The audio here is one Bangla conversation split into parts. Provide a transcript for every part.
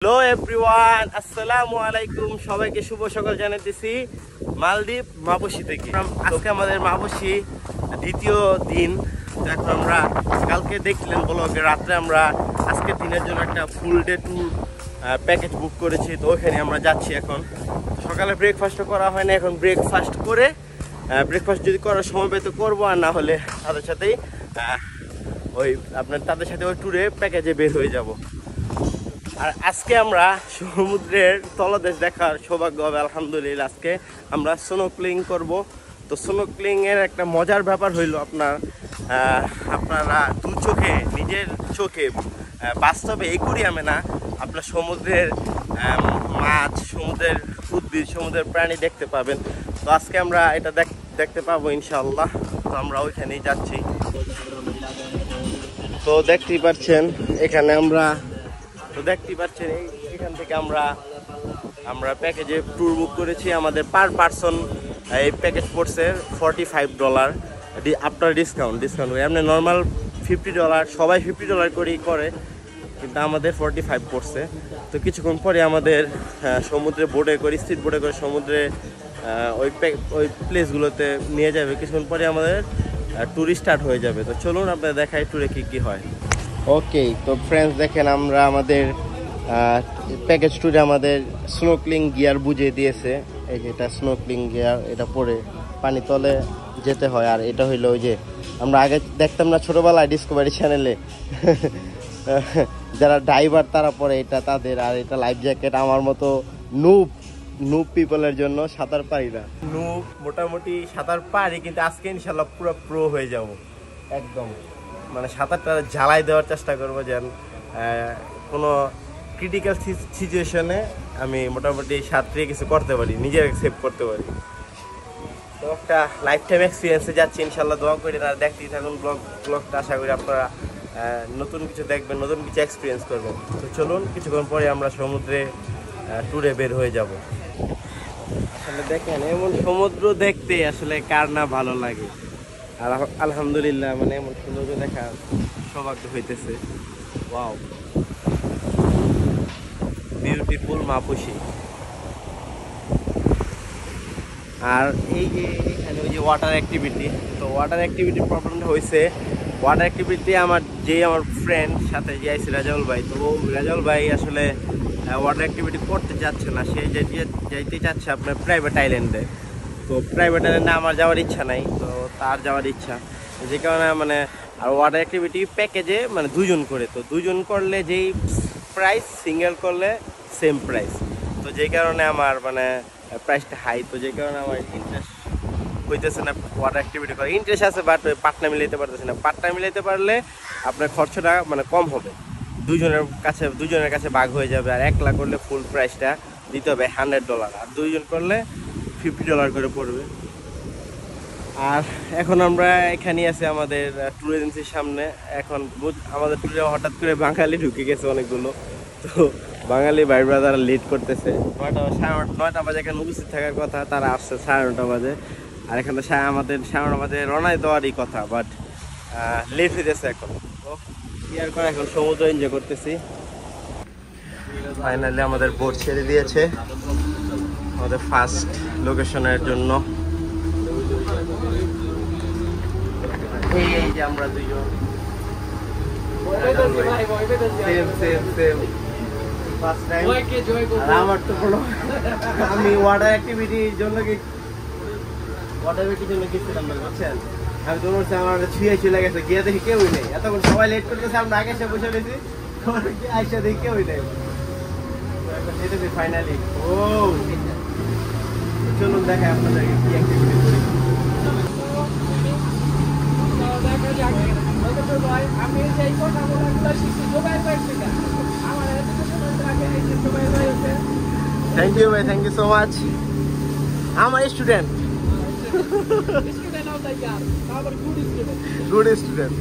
হ্যালো এভরিওয়ান, আসসালামু আলাইকুম। সবাইকে শুভ সকাল জানাতেছি মালদ্বীপ মাবসি থেকে। আজকে আমাদের মাবসি দ্বিতীয় দিন। এখন আমরা কালকে দেখলেন ব্লগে রাত্রে আমরা আজকের দিনের জন্য একটা ফুল ডে ট্যুর প্যাকেজ বুক করেছি। তো ওইখানে আমরা যাচ্ছি। এখন সকালে ব্রেকফাস্টও করা হয় না, এখন ব্রেকফাস্ট করে ব্রেকফাস্ট যদি করার সময় পেতে করবো, আর না হলে তাদের সাথেই তাদের সাথে ওই ট্যুরে প্যাকেজে বের হয়ে যাব। আর আজকে আমরা সমুদ্রের তলদেশ দেখার সৌভাগ্য হবে আলহামদুলিল্লাহ। আজকে আমরা স্নোক্লিং করব। তো স্নোক্লিংয়ের একটা মজার ব্যাপার হইল আপনারা দু চোখে নিজের চোখে বাস্তবে অ্যাকুয়ারিয়ামে না, আপনার সমুদ্রের মাছ, সমুদ্রের উদ্ভিদ, সমুদ্রের প্রাণী দেখতে পাবেন। তো আজকে আমরা এটা দেখতে পাবো ইনশাআল্লাহ। তো আমরা ওইখানেই যাচ্ছি। তো দেখতেই পাচ্ছেন এখানে এখান থেকে আমরা প্যাকেজে ট্যুর বুক করেছি। আমাদের পার পারসন এই প্যাকেজ পড়ছে $45 আফটার ডিসকাউন্ট এমনি নর্মাল $50, সবাই $50 করেই করে, কিন্তু আমাদের 45 পড়ছে। তো কিছুক্ষণ পরে আমাদের সমুদ্রে বোটে করে, স্ট্রিট বোটে করে সমুদ্রে ওই প্লেসগুলোতে নিয়ে যাবে। কিছুক্ষণ পরে আমাদের ট্যুর স্টার্ট হয়ে যাবে। তো চলুন আপনাদের দেখাই ট্যুরে কী হয়। ওকে, তো ফ্রেন্ডস দেখেন আমরা আমাদের প্যাকেজ ট্যুরে আমাদের স্নোক্লিং গিয়ার বুঝিয়ে দিয়েছে। এই যে এটা স্নোক্লিং গিয়ার, এটা পরে পানি তলে যেতে হয়। আর এটা হইলো ওই যে আমরা আগে দেখতাম না ছোটোবেলায় ডিসকভারি চ্যানেলে যারা ডাইভার তারা পরে এটা তাদের। আর এটা লাইফ জ্যাকেট আমার মতো নুব পিপলের জন্য, সাঁতার পারি না, মোটামুটি সাঁতার পারি, কিন্তু আজকে ইনশাল্লাহ পুরো প্রো হয়ে যাব একদম। মানে সাঁতারটা জ্বালাই দেওয়ার চেষ্টা করবো, যেন কোনো ক্রিটিক্যাল সিচুয়েশনে আমি মোটামুটি সাঁতরিয়ে কিছু করতে পারি, নিজের সেভ করতে পারি। তো একটা লাইফ টাইম এক্সপিরিয়েন্সে যাচ্ছি ইনশাল্লাহ। দোয়া করি তারা দেখতেই থাকুন ব্লগটা। আশা করি আপনারা নতুন কিছু দেখবেন, নতুন কিছু এক্সপিরিয়েন্স করবেন। তো চলুন, কিছুক্ষণ পরে আমরা সমুদ্রে ট্যুরে বের হয়ে যাব। আসলে দেখেন এমন সমুদ্র দেখতে আসলে কার না ভালো লাগে। আর আলহামদুলিল্লাহ মানে এমন সৌন্দর্য দেখার সৌভাগ্য হইতেছে। Wow, beautiful মাপুসি। আর এই যে এখানে ওই যে ওয়াটার অ্যাক্টিভিটি, তো ওয়াটার অ্যাক্টিভিটির প্রবলেমটা হয়েছে, ওয়াটার অ্যাক্টিভিটি আমার ফ্রেন্ড সাথে যাইছে রাজাউল ভাই। তো রাজাউল ভাই আসলে ওয়াটার অ্যাক্টিভিটি করতে চাচ্ছে না, সে যাইতে চাচ্ছে আপনার প্রাইভেট আইল্যান্ডে। তো প্রাইভেট আইল্যান্ডে আমার যাওয়ার ইচ্ছা নাই, তো তার যাওয়ার ইচ্ছা, যে কারণে মানে আর ওয়াটার অ্যাক্টিভিটি প্যাকেজে মানে 2 জন করে। তো 2 জন করলে যেই প্রাইস, সিঙ্গেল করলে সেম প্রাইস। তো যেই কারণে আমার মানে প্রাইসটা হাই। তো যে কারণে আমার ইন্টারেস্ট হইতেছে না ওয়াটার অ্যাক্টিভিটি করার। ইন্টারেস্ট আছে, বাট পার্টটা মিলাইতে পারতেছে না। পার্টটা মিলাইতে পারলে আপনার খরচটা মানে কম হবে, দুজনের কাছে ভাগ হয়ে যাবে। আর একলা করলে ফুল প্রাইসটা দিতে হবে $100, আর 2 জন করলে $50 করে পড়বে। আর এখন আমরা এখানেই আছি আমাদের ট্যুর এজেন্সির সামনে। এখন আমাদের ট্যুরে হঠাৎ করে বাঙালি ঢুকে গেছে অনেকগুলো। তো বাঙালি ভাই ব্রাদার লিড করতেছে। 9টা বাজে এখানে উপস্থিত থাকার কথা, তারা আসছে 9:30 বাজে। আর এখানে আমাদের 9:30 বাজে রওনা দেওয়ারই কথা, বাট লেট হইতেছে এখন। তো কি আর করে, এখন সমুদ্র এনজয় করতেছি। ফাইনালি আমাদের বোট ছেড়ে দিয়েছে আমাদের ফার্স্ট লোকেশনের জন্য। এই যে আমরা 2 জন আমার তো কোনো, আমি ওয়াটার অ্যাক্টিভিটির জন্য গেছিলাম বুঝছেন। আমি তো বলছি আমার ছুঁয়ে চলে গেছে, গিয়ে দেখি কেউই নেই। এতক্ষণ সবাই লেট করতেছে, আমরা আগে এসে বসে রয়েছি, আইসা দেখি কেউই নেই। ফাইনালি চলুন দেখাই আপনাদেরকে কি অ্যাক্টিভিটি করি। থ্যাংক ইউ ভাই, থ্যাংক ইউ সো মাচ। আমার স্টুডেন্ট, গুড স্টুডেন্ট।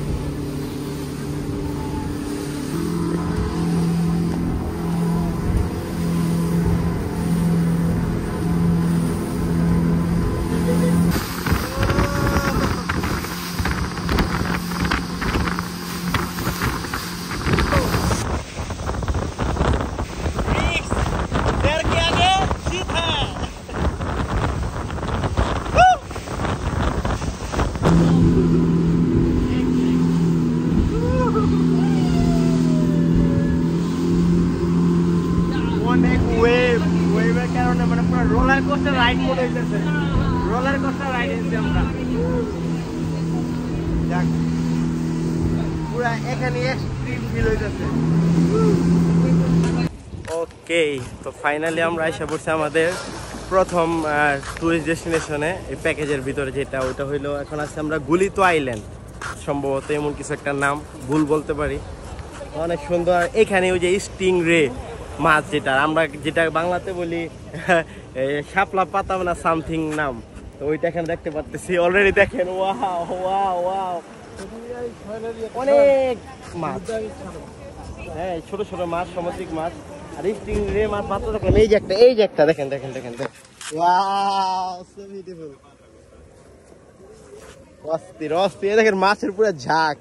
কারণে মানে পুরো রোলার কোস্টার রাইড মনে হইতেছে, রোলার কোস্টার রাইড হচ্ছে আমরা। যাক পুরা এখানে এক্সট্রিম ফিল হইতেছে। ওকে, তো ফাইনালি আমরা এসে পড়ছি আমাদের প্রথম টুরিস্ট ডেস্টিনেশনে এই প্যাকেজের ভিতরে, যেটা ওইটা হইলো এখন আছে আমরা গুলিতো আইল্যান্ড, সম্ভবত এমন কিছু একটা নাম, ভুল বলতে পারি। অনেক সুন্দর। এখানে ওই যে স্টিং রে মাছ, যেটা আমরা যেটা বাংলাতে বলি শাপলা পাতা না সামথিং নাম, তো ওইটা এখানে দেখতে পাচ্ছি অলরেডি। দেখেন ওয়াও ওয়াও ওয়াও, অনেক মাছ, হ্যাঁ ছোট ছোট মাছ, সামুদ্রিক মাছ। আর স্টিং রে মাছ মাত্র দেখেন, এই যে একটা দেখেন দেখেন দেখেন দেখেন, ওয়াও সো বিউটিফুল। অস্থির অস্থির, দেখেন মাছের পুরো ঝাঁক।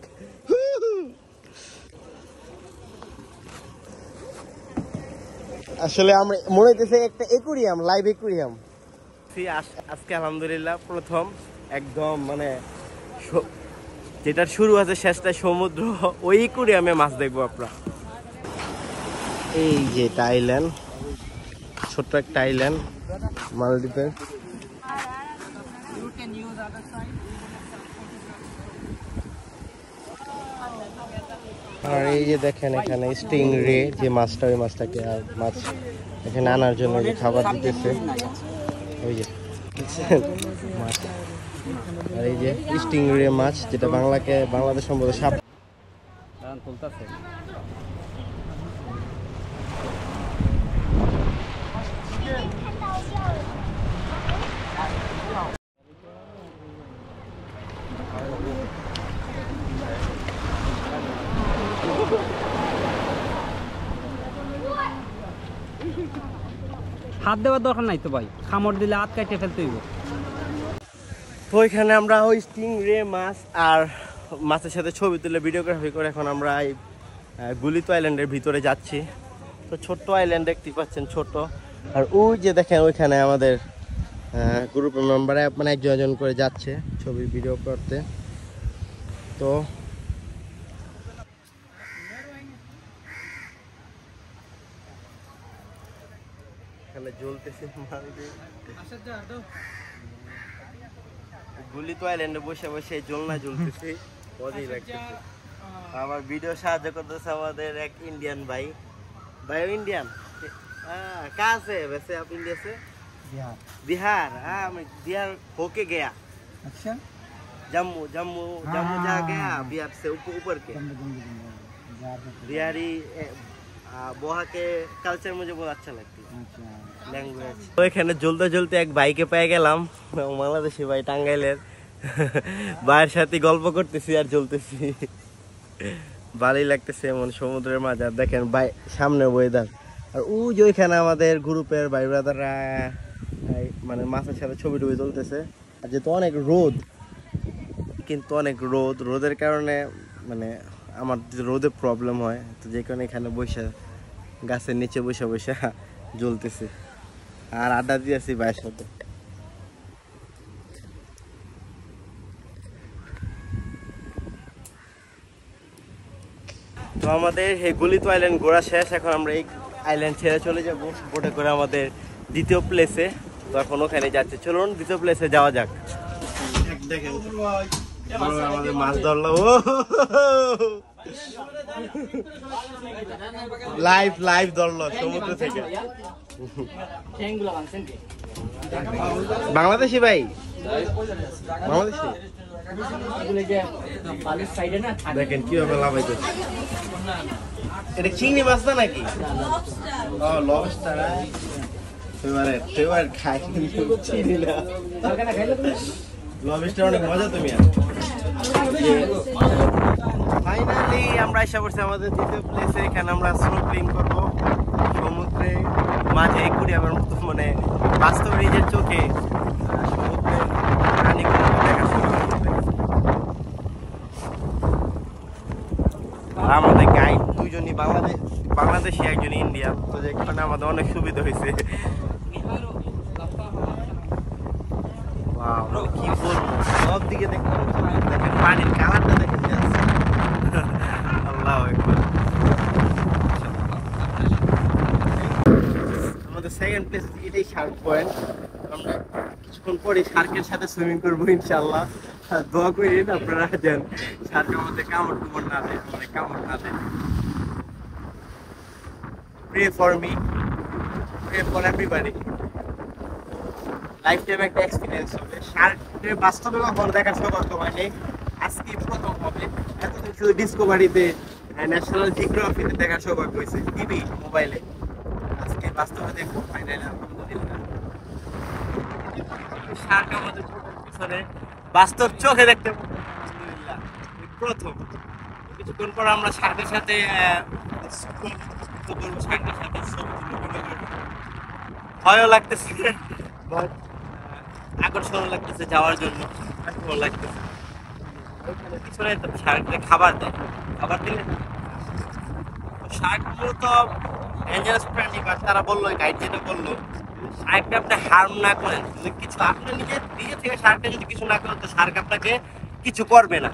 আসলে আমরা মনে হইতেছে একটা একুরিয়াম, লাইভ একুরিয়াম। আজকে আলহামদুলিল্লাহ প্রথম একদম মানে যেটার শুরু আছে শেষটা সমুদ্র, ওই একুরিয়ামে মাছ দেখবো আমরা। এই যে আইল্যান্ড, ছোট্ট একটা আইল্যান্ড মালদ্বীপের। আর এই যে দেখেন এখানে স্টিং রে যে মাছটা, ওই মাছটাকে আর মাছ এখানে আনার জন্য যে খাবার দিতেছে, ওই যে মাছ। আর এই যে স্টিং রে মাছ, যেটা বাংলাদেশ সম্ভবত সাপ তুলতেছে। হাত দেওয়ার দরকার নাই তো ভাই, খামড় দিলে হাত কাটে ফেলতে হইব। তো এখানে আমরা ওই স্টিং রে মাছ আর মাছের সাথে ছবি তুলে ভিডিওগ্রাফি করে এখন আমরা এই গুলিতো আইল্যান্ডের ভিতরে যাচ্ছি। তো ছোট্ট আইল্যান্ড দেখতে পাচ্ছেন, ছোট। আর ওই যে দেখেন ওইখানে আমাদের গ্রুপের মেম্বাররা মানে একজন করে যাচ্ছে ছবি ভিডিও করতে। তো এখানে জ্বলতেছে গুলিতো আইল্যান্ডে বসে বসে জ্বলনা জ্বলতেছে, মজাই লাগতেছে। আমার ভিডিও সাহায্য করতেছে আমাদের এক इंडियन भाई। भाई इंडियन कहाँ से वैसे आप इंडिया से? बिहार। बिहार, हाँ मैं बिहार होके गया। अच्छा। जम्मू जम्मू जम्मू जा गया बिहार से ऊपर के। बिहारी वहाँ के कल्चर मुझे बहुत अच्छा लगती है, लैंग्वेज। तो এখানে জ্বলতে জ্বলতে এক ভাইকে পেয়ে গেলাম, বাংলাদেশি ভাই, টাঙ্গাইলের। ভাইয়ের সাথে গল্প করতেছি আর জ্বলতেছি, ভালোই লাগতেছে এমন সমুদ্রের মাঝে। আর দেখেন ভাই সামনে ওয়েদার, আর ওই যে ওইখানে আমাদের গ্রুপের ভাই ব্রাদাররা মানে মাছের সাথে ছবি টবি তুলতেছে। আর যেহেতু অনেক রোদ, কিন্তু অনেক রোদের কারণে মানে আমার রোদে প্রবলেম হয়, তো যে কারণে এখানে বসে গাছের নিচে বসে বসে জ্বলতেছে আর আড্ডা দিয়েছি ভাইয়ের সাথে। তো আমাদের এই গুলিতো আইল্যান্ড ঘোরা শেষ, এখন আমরা এই আইল্যান্ড ছেড়ে চলে যাব বোটে করে আমাদের দ্বিতীয় প্লেসে। তো এখন ওখানে যাচ্ছে, চলুন দ্বিতীয় প্লেসে যাওয়া যাক। দেখেন আমাদের মাছ ধরলো, লাইভ ধরলো সমুদ্র থেকে। বাংলাদেশি ভাই, বাংলাদেশি। দেখেন কিভাবে লাভাইতেছে। এটা চিংড়ি মাছ না নাকি? ও লবস্টার, ফেভারিট খাই চিনি না। লবস্টার অনেক মজা। তুমি ফাইনালি আমরা এসে পড়ছি আমাদের দ্বিতীয় প্লেসে। এখানে আমরা স্নোক্লিং করবো সমুদ্রে মাঝে, একুরিয়ামের মতো, মানে বাস্তব নিজের চোখে সমুদ্রের প্রাণীগুলো দেখা শুরু করতে। আর আমাদের গাইড দুইজনই বাংলাদেশি, একজন ইন্ডিয়ান, তো যেখানে আমাদের অনেক সুবিধা হয়েছে। কি বলবো, সব দিকে দেখেন পানির কালারটা দেখেন, আল্লাহু আকবার। কিন্তু সেকেন্ড প্লেস এটাই শার্ক পয়েন্ট। আমরা কিছুক্ষণ পরে শার্কের সাথে সুইমিং করবো ইনশাল্লাহ। দোয়া করি আপনারা যেন শার্কের মধ্যে কামড় টুমড় না দেয়, মানে কামড় না দেয়। Pray for me, pray for everybody. Life time একটা এক্সপিরিয়েন্স হবে। শার্কের বাস্তবে কখনো দেখার সৌভাগ্য হয়নি, আজকে প্রথম হবে। এতদিন শুধু ডিসকভারিতে, ন্যাশনাল জিওগ্রাফিতে দেখার সৌভাগ্য হয়েছে, টিভি মোবাইলে। আজকে বাস্তবে দেখবো ফাইনালি, আলহামদুলিল্লাহ। শার্ক আমাদের পিছনে বাস্তব চোখে দেখতে পাবো, আলহামদুলিল্লাহ প্রথম। কিছুক্ষণ পর আমরা শার্কের সাথে শার্কের সাথে ভয়ও লাগতেছে, বাট আকর্ষণ লাগতেছে যাওয়ার জন্য, ভালো লাগতেছে। ওইখানে পিছনে তো শার্ককে খাবার দেয়, খাবার দিলে শার্ক মূলত ডেঞ্জারাস প্রাণী, বাট তারা বললো, গাইড যেটা বললো, শার্ককে আপনি হার্ম না করেন, যদি কিছু আপনি নিজে থেকে শার্ককে যদি কিছু না করেন তো শার্ক আপনাকে কিছু করবে না।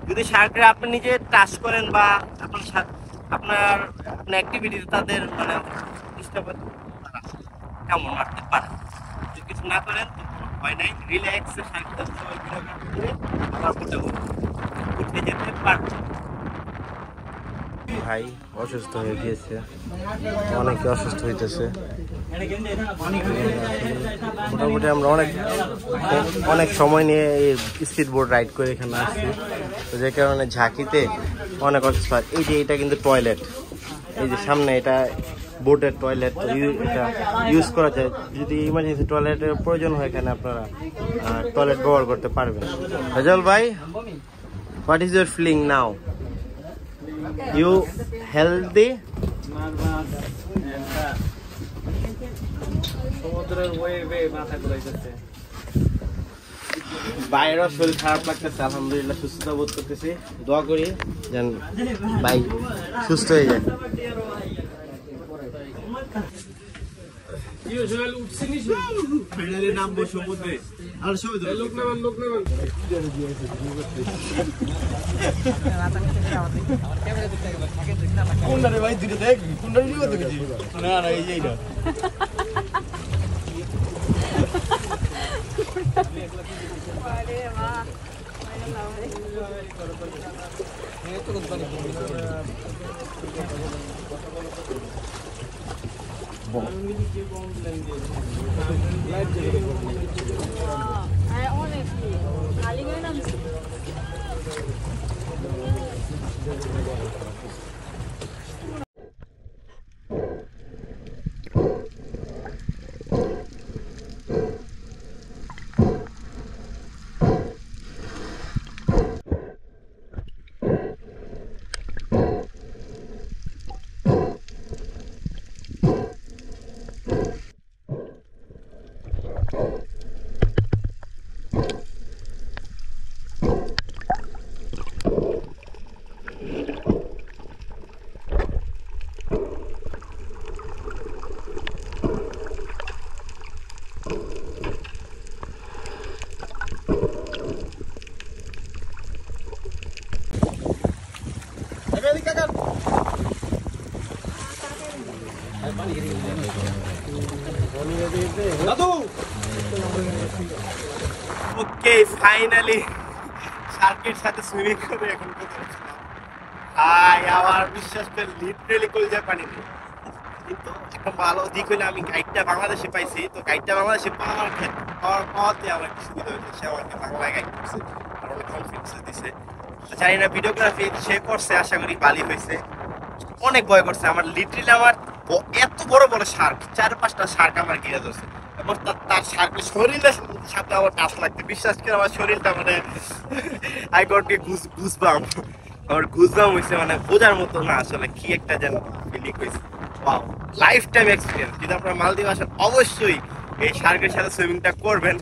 যদি শার্ককে আপনি নিজে টাচ করেন বা আপনার অ্যাক্টিভিটিতে তাদের মানে ডিস্টার্ব তারা কেমন মারতে পারে, যদি কিছু না করেন তো ভয় নাই, রিল্যাক্সে শার্কটা আবার উঠে যেতে পারবে। ভাই অসুস্থ হয়ে গিয়েছে, অনেকে অসুস্থ হইতেছে। মোটামুটি আমরা অনেক সময় নিয়ে এই স্পিড বোট রাইড করে এখানে আসছি, তো যে কারণে ঝাঁকিতে অনেক অসুস্থ। এই যে এটা কিন্তু টয়লেট, এই যে সামনে এটা বোটের টয়লেট, এটা ইউজ করা যায়। যদি ইমার্জেন্সি টয়লেটের প্রয়োজন হয় এখানে আপনারা টয়লেট ব্যবহার করতে পারবেন। রাজল ভাই, what is your feeling now? You healthy? বাইরেও শরীর খারাপ লাগতেছে, আলহামদুলিল্লাহ সুস্থতা বোধ করতেছি। দোয়া করি যেন ভাই সুস্থ হয়ে যায়। নামবো সমুদ্রে আর কোনটা ভাই দুটো দেখ, কোনটা না না এই এইটা ওকে ফাইনালি শার্কের সাথে সুইমিং করে এখন ভাই আমার বিশ্বাস করে লিটারেলি কলজা পানি নেই। কিন্তু একটা ভালো দিক হইলে আমি গাইডটা বাংলাদেশে পাইছি, তো গাইডটা বাংলাদেশে পাওয়াতে আমার একটু সুবিধা হয়েছে। সে আমাকে বাংলায় গাইড করছে আর অনেক কনফিডেন্স দিছে। জানি না ভিডিওগ্রাফি সে করছে, আশা করি ভালোই হয়েছে। অনেক ভয় করছে আমার, লিটারেলি আমার এত বড় বড় শার্ক, 4-5টা শার্ক আমার ঘিরে ধরছে এবং তার শার্কের শরীরের সাথে আমার টাচ লাগছে। বিশ্বাস করে আমার শরীরটা মানে আই গট মি গুজবাম্প, আমার গুজবাম্প হয়েছে, মানে বোঝার মতো না আসলে কি একটা যেন ফিলিং হয়েছে। Wow, life time experience. যদি আপনারা মালদ্বীপ আসেন অবশ্যই এই শার্কের সাথে সুইমিংটা করবেন।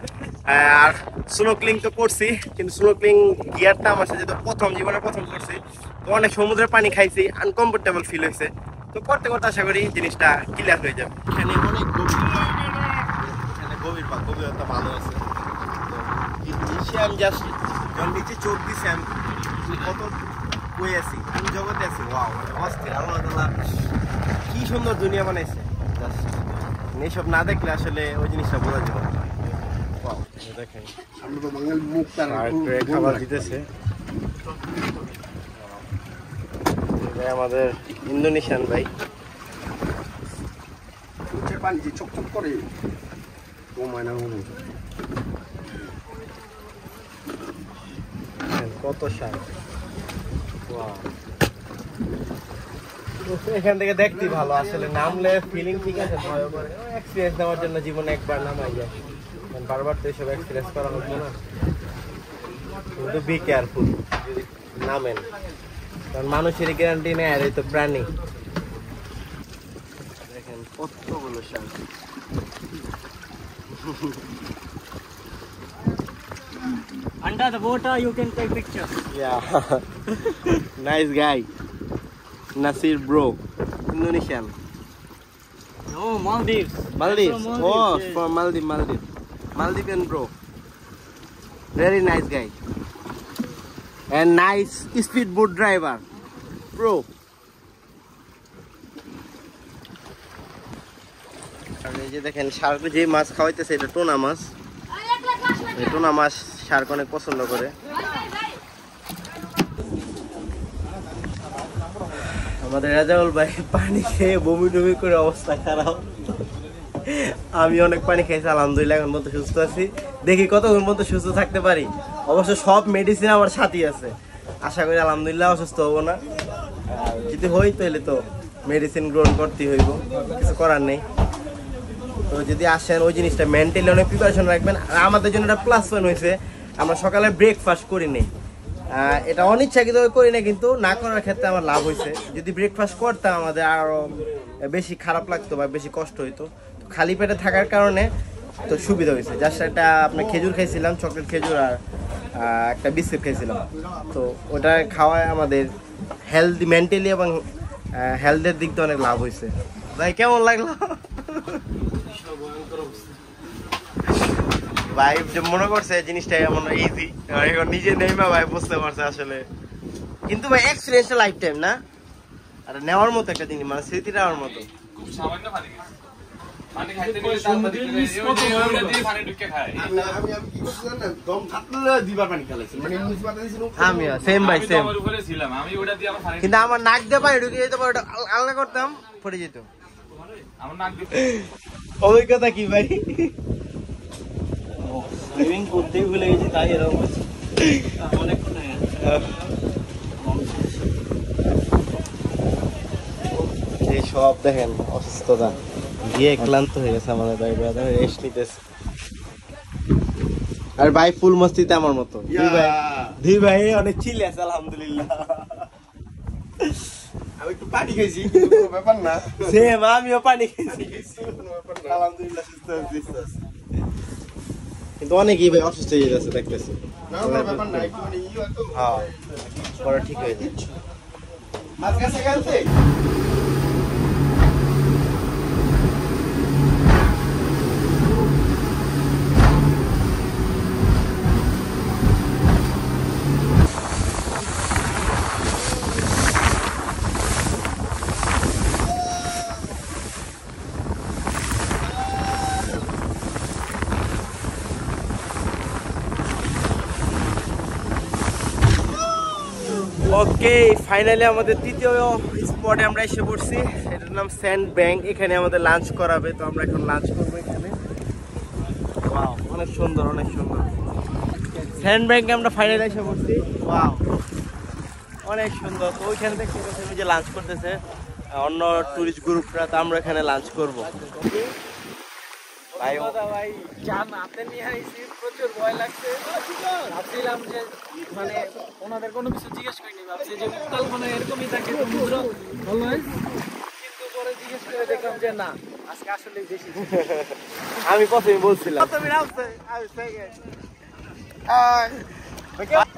আর স্নোক্লিং তো করছি, কিন্তু স্নোক্লিং গিয়ারটা আমার সাথে যেহেতু জীবনে প্রথম করছি, তো অনেক সমুদ্রের পানি খাইছি, আনকমফোর্টেবল ফিল হয়েছে। তো করতে করতে আশা করি জিনিসটা ক্লিয়ার হয়ে যাবে। এখানে অনেক গভীরতা ভালো আছে। তো আমি জাস্ট নিচে চোখ দিছি, আমি কত বই আছি, আমি জগতে আছি। ওয়াও, অস্থির, আল্লাহ তাআলা কি সুন্দর দুনিয়া বানাইছে। জাস্ট এইসব না দেখলে আসলে ওই জিনিসটা বোঝা যাবে না। Wow, এই দেখেন আমরা তো বাঙালি মুখ তার খাবার দিতেছে। ভাই আমাদের ইন্দোনেশিয়ান ভাই, উঠে পানি যে চকচক করে ও মায়না মনে কত শাক। এখান থেকে দেখতে ভালো, আসলে নামলে ফিলিং ঠিক আছে, ভয় করে এক্সপিরিয়েন্স নেওয়ার জন্য জীবনে একবার নামাই যায়, বারবার তো এসব এক্সপিরিয়েন্স করা হতো না। কিন্তু বি কেয়ারফুল যদি নামেন, কারণ মানুষের গ্যারান্টি নেই, আর এই তো প্রাণী। দেখেন কতগুলো শাক। Under the water you can take pictures. Yeah. Nice guy. Nasir bro. Indonesian. No, Maldives. Maldives. From Oh, Maldives, yes. from Maldives. Maldivian bro. Very nice guy. And nice speedboat driver. Bro. আর এই যে দেখেন শার্ক যে মাছ খাওয়াইতেছে, এটা টোনা মাছ। এই টোনা মাছ শার্ক অনেক পছন্দ করে। আমাদের রাজাউল ভাই পানি খেয়ে বমি টমি করে অবস্থা খারাপ। আমি অনেক পানি খেয়েছি, আলহামদুলিল্লাহ এখন পর্যন্ত সুস্থ আছি। দেখি কতক্ষণ পর্যন্ত সুস্থ থাকতে পারি। অবশ্য সব মেডিসিন আমার সাথেই আছে, আশা করি আলহামদুলিল্লাহ অসুস্থ হবো না। আর যদি হই তাহলে তো মেডিসিন গ্রহণ করতেই হইব, কিছু করার নেই। তো যদি আসেন ওই জিনিসটা মেন্টালি অনেক প্রিপারেশন রাখবেন। আর আমাদের জন্য একটা প্লাস পয়েন্ট হয়েছে, আমরা সকালে ব্রেকফাস্ট করি নেই। এটা অনিচ্ছাকৃত করি না, কিন্তু না করার ক্ষেত্রে আমার লাভ হয়েছে। যদি ব্রেকফাস্ট করতাম আমাদের আরও বেশি খারাপ লাগতো বা বেশি কষ্ট হইতো। তো খালি পেটে থাকার কারণে তো সুবিধা হয়েছে। জাস্ট একটা আপনার খেজুর খাইছিলাম, চকলেট খেজুর, আর একটা বিস্কিট খাইছিলাম। তো ওটা খাওয়ায় আমাদের হেলদি মেন্টালি এবং হেলথের দিক দিয়ে অনেক লাভ হয়েছে। ভাই কেমন লাগলো? ভাই যে মনে করছে জিনিসটা এমন ইজি, এখন নিজে নেইমা ভাই বুঝতে পারছে আসলে। কিন্তু ভাই এক্সপিরিয়েন্সটা লাইফ টাইম না, আর নেওয়ার মতো একটা জিনিস, মানে স্মৃতি নেওয়ার মতো। খুব সামান্য পানি খাইতে গেলে পানি ঢুকে খায়। আমি কি করছিলাম না, দম থাকলে দিবার পানি খাইছি, মানে মুখ পাতা দিছিলাম। আমিও সেম ভাই সেম, আমার উপরে ছিলাম, আমি ওটা দিয়ে আমার পানি, কিন্তু আমার নাক দিয়ে পানি ঢুকে যেত, ওটা আলাদা করতাম, পড়ে যেত। আমার নাক দিয়ে অভিজ্ঞতা কি ভাই? সুইমিং করতেই ভুলে গেছি, তাই এরকম হচ্ছে। এই সব দেখেন অসুস্থতা গিয়ে ক্লান্ত হয়ে গেছে আমাদের ভাই, ব্রাদার রেস্ট নিতেছে। আর ভাই ফুল মস্তিতে আমার মতো দুই ভাই অনেক চিল আছে আলহামদুলিল্লাহ। আমি একটু পানি খাইছি, কিন্তু কোনো ব্যাপার না। সেম, আমিও পানি খেয়েছি, আলহামদুলিল্লাহ সুস্থ আছি। কিন্তু অনেকেই ভাই অসুস্থ হয়ে যাচ্ছে দেখতেছি। না কোনো ব্যাপার না, একটু মানে ইউ একদম হ্যাঁ, পরে ঠিক হয়ে যায়। মাছ কাছে গেছে। ওকে, ফাইনালি আমাদের তৃতীয় স্পটে আমরা এসে পড়ছি। এটার নাম স্যান্ড ব্যাংক। এখানে আমাদের লাঞ্চ করাবে, তো আমরা এখন লাঞ্চ করবো এখানে। ওয়াও, অনেক সুন্দর, অনেক সুন্দর। স্যান্ড ব্যাংকে আমরা ফাইনালি এসে পড়ছি। ওয়াও, অনেক সুন্দর। তো ওইখানে দেখতে পাচ্ছি যে লাঞ্চ করতেছে অন্য টুরিস্ট গ্রুপরা, তো আমরা এখানে লাঞ্চ করবো। ভাই ভাই জান হাতে নিয়ে আইছি, প্রচুর ভয় লাগছে। ভাবছিলাম যে মানে ওনাদের কোনো কিছু জিজ্ঞেস করিনি, ভাবছি যে উত্তাল মানে এরকমই থাকে সমুদ্র অলওয়েজ, কিন্তু পরে জিজ্ঞেস করে দেখলাম যে না, আজকে আসলে বেশি। আমি প্রথমে বলছিলাম।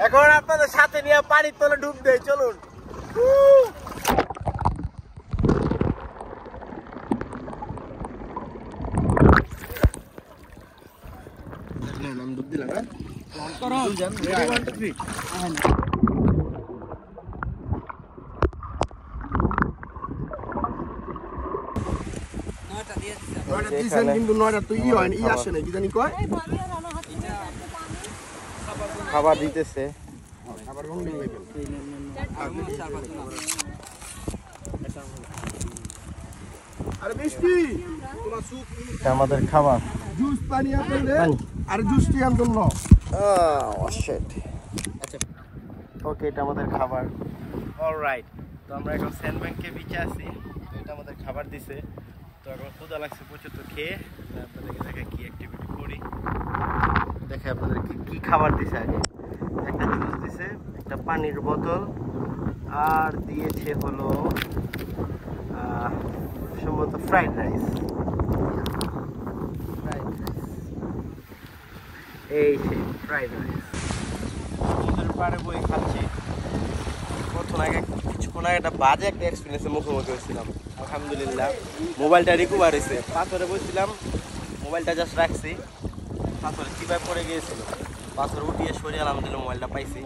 এখন আপনাদের সাথে নিয়ে পানির তলে ডুব দেয়, চলুন। আমি দুধ দিলাম না। 9টা দিছেন কিন্তু 9টা তো হয় না, আসে না কি জানি কয় খাবার দিতেছে। আবার রঙিন লেভেল আরে মিষ্টি তোমার সুপ এটা আমাদের খাবার। জুস পানি আপনাদের আর জুসটি আনতেন না ওকে, এটা আমাদের খাবার। অলরাইট, তো আমরা এখন স্যান্ড ব্যাংকে বিচে আছি। তো এটা আমাদের খাবার দিছে। তো এখন ক্ষুধা লাগছে প্রচুর, তো খেয়ে আপনাদেরকে দেখে কি অ্যাক্টিভিটি করি, দেখে আপনাদেরকে কি খাবার দিছে। আগে একটা জিনিস দিছে, একটা পানির বোতল, আর দিয়েছে হলো সম্ভবত ফ্রাইড রাইস। এই সেই ফ্রাইড রাইস। সমুদ্রের পাড়ে বই খাচ্ছি। কিছুক্ষণ আগে একটা বাজে একটা এক্সপিরিয়েন্সের মুখোমুখি হয়েছিলাম। আলহামদুলিল্লাহ মোবাইলটা রিকভার হয়েছে। পাথরে বসছিলাম, মোবাইলটা জাস্ট রাখছি, পাথরে চিপায় পড়ে গিয়েছিল। পাথর উঠিয়ে সরিয়ে আলহামদুলিল্লাহ মোবাইলটা পাইছি।